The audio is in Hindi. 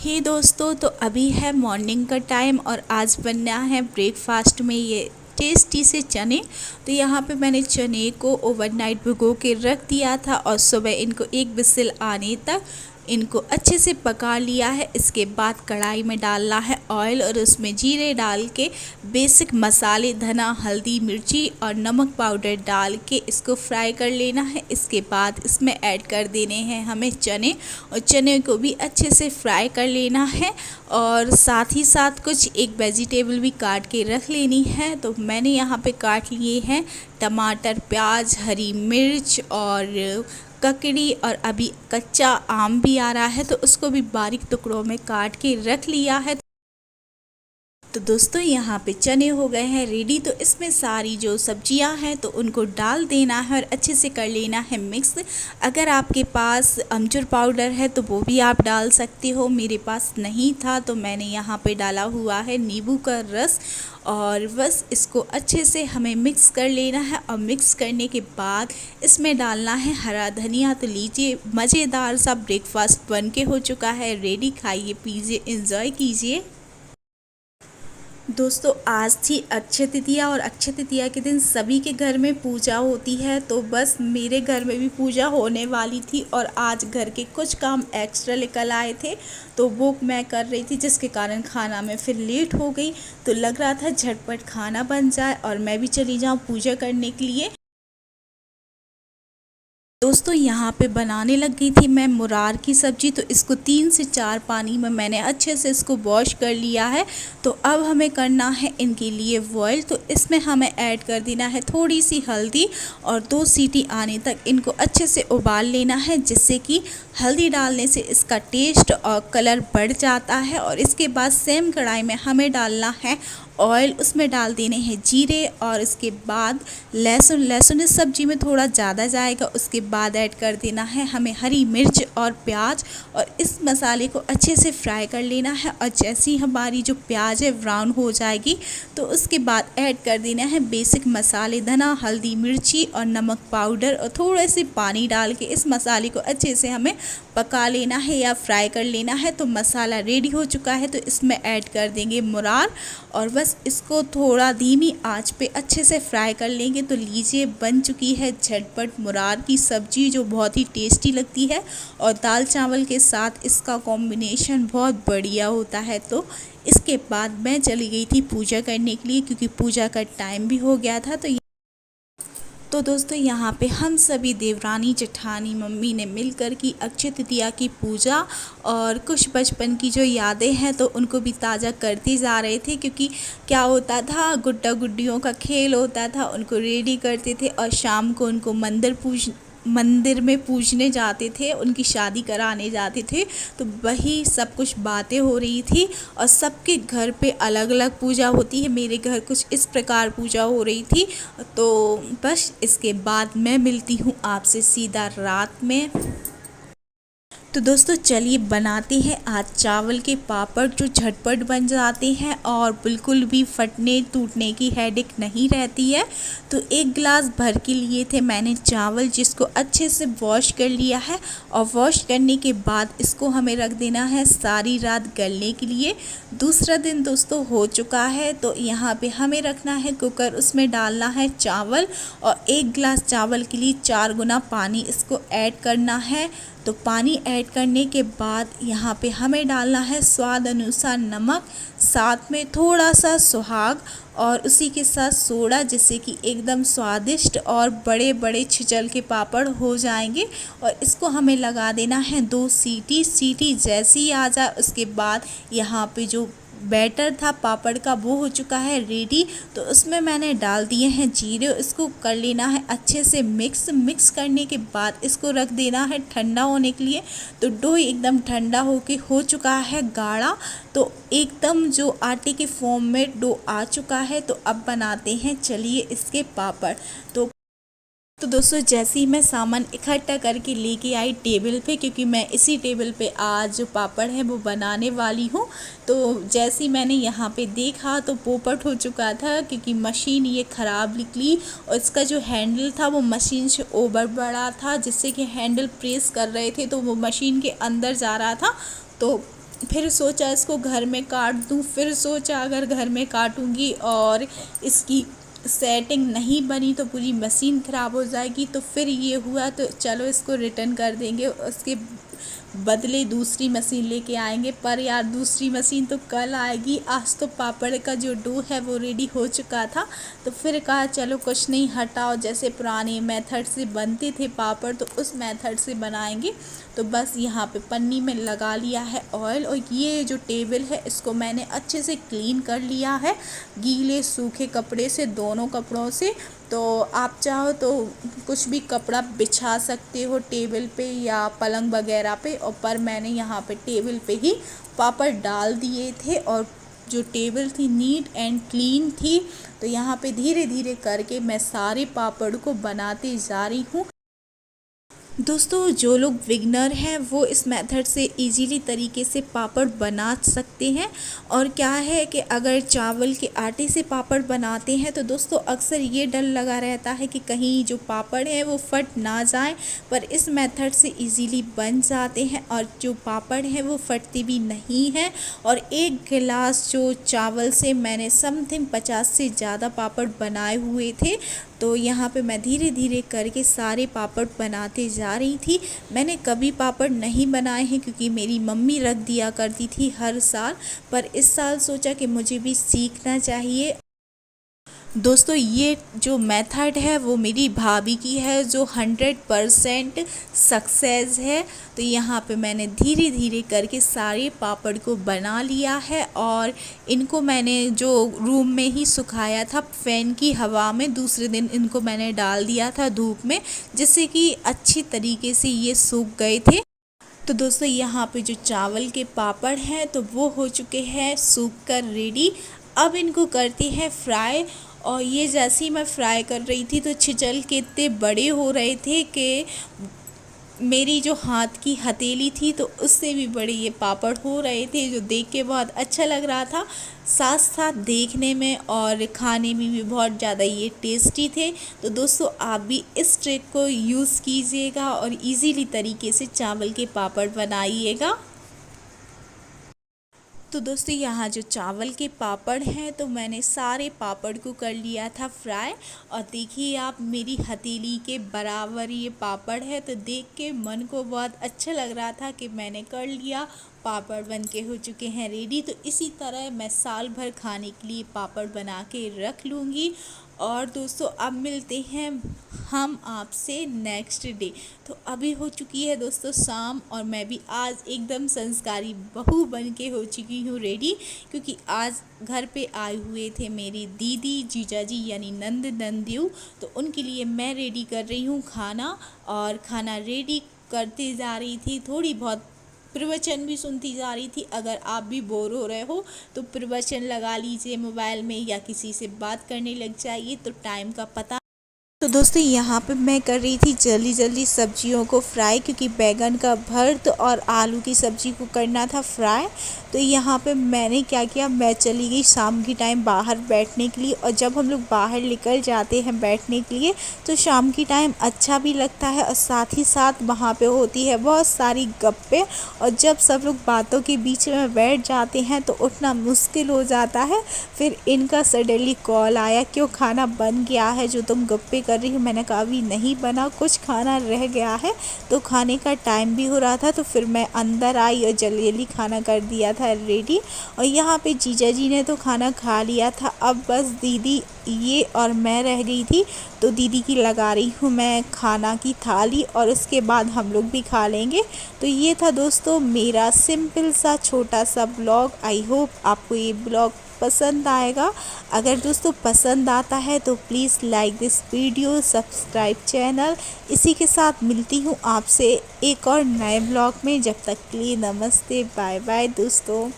हे दोस्तों, तो अभी है मॉर्निंग का टाइम और आज बनना है ब्रेकफास्ट में ये टेस्टी से चने। तो यहाँ पे मैंने चने को ओवरनाइट भिगो के रख दिया था और सुबह इनको एक विसिल आने तक इनको अच्छे से पका लिया है। इसके बाद कढ़ाई में डालना है ऑयल और उसमें जीरे डाल के बेसिक मसाले धना हल्दी मिर्ची और नमक पाउडर डाल के इसको फ्राई कर लेना है। इसके बाद इसमें ऐड कर देने हैं हमें चने और चने को भी अच्छे से फ्राई कर लेना है और साथ ही साथ कुछ एक वेजिटेबल भी काट के रख लेनी है। तो मैंने यहाँ पे काट लिए हैं टमाटर, प्याज, हरी मिर्च और ककड़ी और अभी कच्चा आम भी आ रहा है तो उसको भी बारीक टुकड़ों में काट के रख लिया है। तो दोस्तों यहाँ पे चने हो गए हैं रेडी। तो इसमें सारी जो सब्जियां हैं तो उनको डाल देना है और अच्छे से कर लेना है मिक्स। अगर आपके पास अमचूर पाउडर है तो वो भी आप डाल सकते हो, मेरे पास नहीं था तो मैंने यहाँ पे डाला हुआ है नींबू का रस। और बस इसको अच्छे से हमें मिक्स कर लेना है और मिक्स करने के बाद इसमें डालना है हरा धनिया। तो लीजिए, मज़ेदार सा ब्रेकफास्ट बन के हो चुका है रेडी। खाइए पीजिए एंजॉय कीजिए। दोस्तों आज थी अक्षय तृतीया और अक्षय तृतीया के दिन सभी के घर में पूजा होती है। तो बस मेरे घर में भी पूजा होने वाली थी और आज घर के कुछ काम एक्स्ट्रा निकल आए थे तो वो मैं कर रही थी, जिसके कारण खाना में फिर लेट हो गई। तो लग रहा था झटपट खाना बन जाए और मैं भी चली जाऊँ पूजा करने के लिए। दोस्तों यहाँ पे बनाने लग गई थी मैं मुरार की सब्ज़ी। तो इसको 3 से 4 पानी में मैंने अच्छे से इसको वॉश कर लिया है। तो अब हमें करना है इनके लिए बॉयल। तो इसमें हमें ऐड कर देना है थोड़ी सी हल्दी और 2 सीटी आने तक इनको अच्छे से उबाल लेना है, जिससे कि हल्दी डालने से इसका टेस्ट और कलर बढ़ जाता है। और इसके बाद सेम कढ़ाई में हमें डालना है ऑयल, उसमें डाल देने हैं जीरे और इसके बाद लहसुन इस सब्ज़ी में थोड़ा ज़्यादा जाएगा। उसके बाद ऐड कर देना है हमें हरी मिर्च और प्याज और इस मसाले को अच्छे से फ्राई कर लेना है। और जैसे ही हमारी जो प्याज है ब्राउन हो जाएगी तो उसके बाद ऐड कर देना है बेसिक मसाले धना हल्दी मिर्ची और नमक पाउडर और थोड़े से पानी डाल के इस मसाले को अच्छे से हमें पका लेना है या फ्राई कर लेना है। तो मसाला रेडी हो चुका है तो इसमें ऐड कर देंगे मुरार और बस इसको थोड़ा धीमी आंच पे अच्छे से फ्राई कर लेंगे। तो लीजिए बन चुकी है झटपट मुरार की सब्ज़ी, जो बहुत ही टेस्टी लगती है और दाल चावल के साथ इसका कॉम्बिनेशन बहुत बढ़िया होता है। तो इसके बाद मैं चली गई थी पूजा करने के लिए, क्योंकि पूजा का टाइम भी हो गया था। तो दोस्तों यहाँ पे हम सभी देवरानी जेठानी मम्मी ने मिलकर की अक्षय तृतीया की पूजा और कुछ बचपन की जो यादें हैं तो उनको भी ताज़ा करते जा रहे थे। क्योंकि क्या होता था, गुड्डा गुड्डियों का खेल होता था, उनको रेडी करते थे और शाम को उनको मंदिर में पूजने जाते थे, उनकी शादी कराने जाते थे। तो वही सब कुछ बातें हो रही थी और सबके घर पे अलग अलग पूजा होती है। मेरे घर कुछ इस प्रकार पूजा हो रही थी। तो बस इसके बाद मैं मिलती हूँ आपसे सीधा रात में। तो दोस्तों चलिए बनाते हैं आज चावल के पापड़, जो झटपट बन जाते हैं और बिल्कुल भी फटने टूटने की हेडेक नहीं रहती है। तो 1 गिलास भर के लिए थे मैंने चावल, जिसको अच्छे से वॉश कर लिया है और वॉश करने के बाद इसको हमें रख देना है सारी रात गलने के लिए। दूसरा दिन दोस्तों हो चुका है। तो यहाँ पे हमें रखना है कुकर, उसमें डालना है चावल और 1 गिलास चावल के लिए 4 गुना पानी इसको ऐड करना है। तो पानी ऐड करने के बाद यहाँ पे हमें डालना है स्वाद अनुसार नमक, साथ में थोड़ा सा सुहाग और उसी के साथ सोडा, जिससे कि एकदम स्वादिष्ट और बड़े बड़े छिचल के पापड़ हो जाएंगे। और इसको हमें लगा देना है 2 सीटी जैसी ही आ जाए उसके बाद यहाँ पे जो बैटर था पापड़ का वो हो चुका है रेडी। तो उसमें मैंने डाल दिए हैं जीरे, इसको कर लेना है अच्छे से मिक्स करने के बाद इसको रख देना है ठंडा होने के लिए। तो डो एकदम ठंडा होके हो चुका है गाढ़ा, तो एकदम जो आटे के फॉर्म में डो आ चुका है। तो अब बनाते हैं चलिए इसके पापड़। तो दोस्तों जैसे ही मैं सामान इकट्ठा करके लेके आई टेबल पे, क्योंकि मैं इसी टेबल पे आज जो पापड़ है वो बनाने वाली हूँ। तो जैसे ही मैंने यहाँ पे देखा तो पोपट हो चुका था, क्योंकि मशीन ये ख़राब निकली और इसका जो हैंडल था वो मशीन से ओवर बड़ा था, जिससे कि हैंडल प्रेस कर रहे थे तो वो मशीन के अंदर जा रहा था। तो फिर सोचा इसको घर में काट दूँ, फिर सोचा अगर घर में काटूँगी और इसकी सेटिंग नहीं बनी तो पूरी मशीन ख़राब हो जाएगी। तो फिर ये हुआ तो चलो इसको रिटर्न कर देंगे, उसके बदले दूसरी मशीन लेके आएंगे। पर यार दूसरी मशीन तो कल आएगी, आज तो पापड़ का जो डो है वो रेडी हो चुका था। तो फिर कहा चलो कुछ नहीं, हटाओ, जैसे पुराने मेथड से बनते थे पापड़ तो उस मेथड से बनाएंगे। तो बस यहाँ पे पन्नी में लगा लिया है ऑयल, और ये जो टेबल है इसको मैंने अच्छे से क्लीन कर लिया है गीले सूखे कपड़े से, दोनों कपड़ों से। तो आप चाहो तो कुछ भी कपड़ा बिछा सकते हो टेबल पे या पलंग वगैरह पे, और पर मैंने यहाँ पे टेबल पे ही पापड़ डाल दिए थे और जो टेबल थी नीट एंड क्लीन थी। तो यहाँ पे धीरे धीरे करके मैं सारे पापड़ को बनाते जा रही हूँ। दोस्तों जो लोग बिगनर हैं वो इस मेथड से इजीली तरीके से पापड़ बना सकते हैं। और क्या है कि अगर चावल के आटे से पापड़ बनाते हैं तो दोस्तों अक्सर ये डर लगा रहता है कि कहीं जो पापड़ है वो फट ना जाए, पर इस मेथड से इजीली बन जाते हैं और जो पापड़ हैं वो फटते भी नहीं हैं। और एक गिलास जो चावल से मैंने समथिंग 50 से ज़्यादा पापड़ बनाए हुए थे। तो यहाँ पे मैं धीरे धीरे करके सारे पापड़ बनाते जा रही थी। मैंने कभी पापड़ नहीं बनाए हैं क्योंकि मेरी मम्मी रख दिया करती थी हर साल, पर इस साल सोचा कि मुझे भी सीखना चाहिए। दोस्तों ये जो मेथड है वो मेरी भाभी की है जो 100% सक्सेस है। तो यहाँ पे मैंने धीरे धीरे करके सारे पापड़ को बना लिया है और इनको मैंने जो रूम में ही सुखाया था फ़ैन की हवा में, दूसरे दिन इनको मैंने डाल दिया था धूप में, जिससे कि अच्छी तरीके से ये सूख गए थे। तो दोस्तों यहाँ पे जो चावल के पापड़ हैं तो वो हो चुके हैं सूख कर रेडी। अब इनको करते हैं फ्राई। और ये जैसे ही मैं फ्राई कर रही थी तो छिछल के इतने बड़े हो रहे थे कि मेरी जो हाथ की हथेली थी तो उससे भी बड़े ये पापड़ हो रहे थे, जो देख के बहुत अच्छा लग रहा था, साथ साथ देखने में और खाने में भी बहुत ज़्यादा ये टेस्टी थे। तो दोस्तों आप भी इस ट्रिक को यूज़ कीजिएगा और इजीली तरीके से चावल के पापड़ बनाइएगा। तो दोस्तों यहाँ जो चावल के पापड़ हैं तो मैंने सारे पापड़ को कर लिया था फ्राई, और देखिए आप मेरी हथेली के बराबर ये पापड़ है। तो देख के मन को बहुत अच्छा लग रहा था कि मैंने कर लिया, पापड़ बन के हो चुके हैं रेडी। तो इसी तरह मैं साल भर खाने के लिए पापड़ बना के रख लूँगी। और दोस्तों अब मिलते हैं हम आपसे नेक्स्ट डे। तो अभी हो चुकी है दोस्तों शाम, और मैं भी आज एकदम संस्कारी बहू बन के हो चुकी हूँ रेडी, क्योंकि आज घर पे आए हुए थे मेरी दीदी जीजाजी यानी नंद नंदियों। तो उनके लिए मैं रेडी कर रही हूँ खाना, और खाना रेडी करते जा रही थी, थोड़ी बहुत प्रवचन भी सुनती जा रही थी। अगर आप भी बोर हो रहे हो तो प्रवचन लगा लीजिए मोबाइल में या किसी से बात करने लग जाइए, तो टाइम का पता। तो दोस्तों यहाँ पे मैं कर रही थी जल्दी जल्दी सब्जियों को फ्राई, क्योंकि बैगन का भर्त और आलू की सब्ज़ी को करना था फ्राई। तो यहाँ पे मैंने क्या किया, मैं चली गई शाम की टाइम बाहर बैठने के लिए। और जब हम लोग बाहर निकल जाते हैं बैठने के लिए तो शाम की टाइम अच्छा भी लगता है, और साथ ही साथ वहाँ पे होती है बहुत सारी गप्पे। और जब सब लोग बातों के बीच में बैठ जाते हैं तो उठना मुश्किल हो जाता है। फिर इनका सडनली कॉल आया, क्यों खाना बन गया है जो तुम गप्पे कर रही हूँ। मैंने कहा अभी नहीं बना, कुछ खाना रह गया है। तो खाने का टाइम भी हो रहा था, तो फिर मैं अंदर आई और जल्दी जल्दी खाना कर दिया था रेडी। और यहाँ पे जीजा जी ने तो खाना खा लिया था, अब बस दीदी ये और मैं रह गई थी। तो दीदी की लगा रही हूँ मैं खाना की थाली, और उसके बाद हम लोग भी खा लेंगे। तो ये था दोस्तों मेरा सिंपल सा छोटा सा ब्लॉग। आई होप आपको ये ब्लॉग पसंद आएगा। अगर दोस्तों पसंद आता है तो please like this video, subscribe channel. इसी के साथ मिलती हूँ आपसे एक और नए ब्लॉग में। जब तक के लिए नमस्ते, बाय बाय दोस्तों।